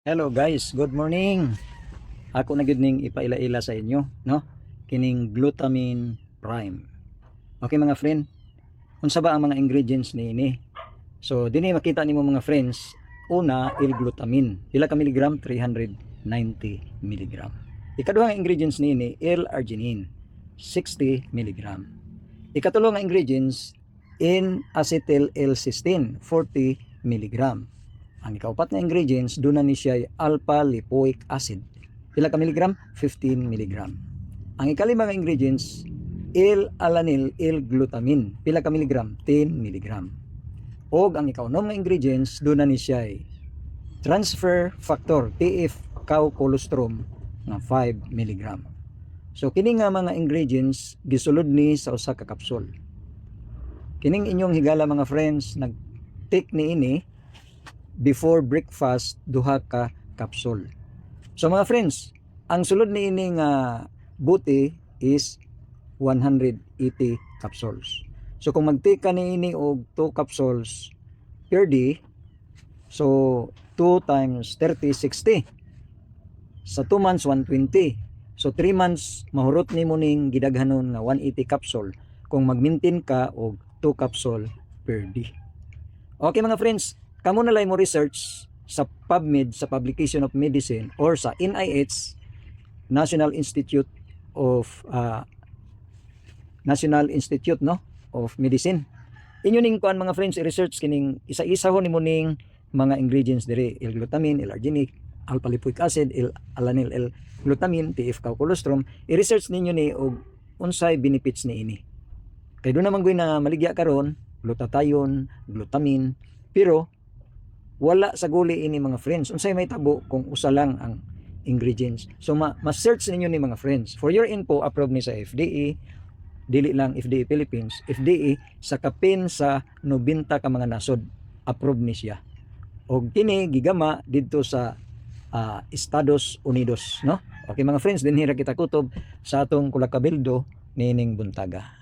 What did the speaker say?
Hello guys, good morning. Ako na gid ning ipaila-ila sa inyo, no? Kining glutamine prime. Okay mga friend, unsa ba ang mga ingredients niini? So dinhi makita nimo mga friends, una L-glutamine. Pila ka miligram? 390 miligram. Ikaduha nga ingredients niini L-arginine, 60 miligram. Ikatulo nga ingredients N-acetyl L-cysteine, 40 miligram. Ang ikaapat na ingredients, doon na ni siya alpha lipoic acid. Pila ka miligram? 15 miligram. Ang ikalima nga ingredients, L-alanine L-glutamine. Pila ka miligram? 10 miligram. O ang ikaunom nga ingredients, doon na ni siya transfer factor, TF cow colostrum nga 5 miligram. So kini nga mga ingredients gisulod ni sa usa ka kapsul. Kining inyong higala mga friends, nag-take ni ini before breakfast duha ka capsule. So mga friends, ang sulod ni ini nga buti is 180 capsules. So kung mag-take ka ni ini og 2 capsules per day, so 2 times 30, 60. Sa 2 months, 120. So 3 months, mahurot ni mo ning gidaghanon nga 180 capsule kung mag-maintain ka og 2 capsule per day. Okay mga friends, kamo na lang mo research sa PubMed, sa Publication of Medicine, or sa NIH, National Institute no of Medicine. Inyo ning kuan mga friends, i-research kining isa-isa ho nimo ning mga ingredients diri, L-glutamine, L-arginine, alpha lipoic acid, L-alanine L-glutamine, TF cow colostrum. I-research ninyo ni og unsay benefits ni ini. Kay do naman na maligya karon, glutathione, glutamine, pero wala sa guli ini mga friends. Unsay may tabo kung usa lang ang ingredients. So ma-search ninyo ni mga friends. For your info, approved ni sa FDA, dili lang FDA Philippines, FDA sa kapin sa 90 ka mga nasod, approved ni siya. Og kini gigama didto sa Estados Unidos, no? Okay mga friends, dinhira kita kutob sa atong Kulakabildo nining buntaga.